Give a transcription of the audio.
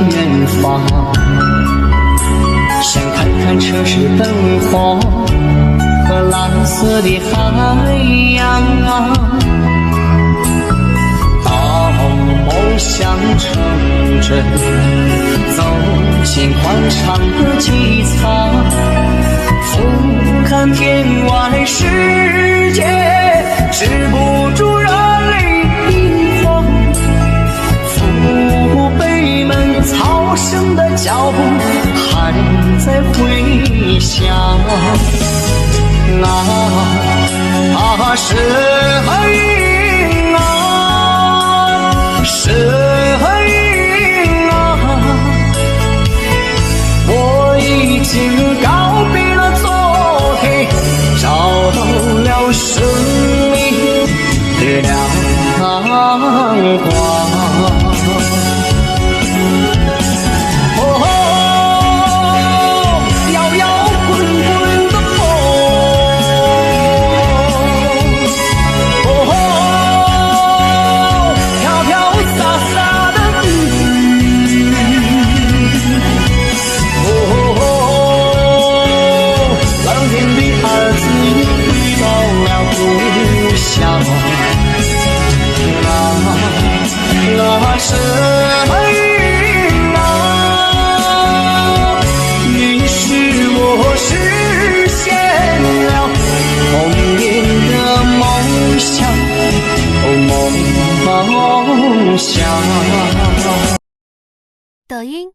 远方，想看看城市灯火和蓝色的海洋啊。当梦想成真，走进宽敞的机舱，俯瞰天外世界，止不住热泪盈眶。父辈们操声的脚步还在回响啊，声音啊，声音啊，我已经告别了昨天，找到了生命的亮光。声音啊，于是我实现了童年的梦想，梦想。抖音。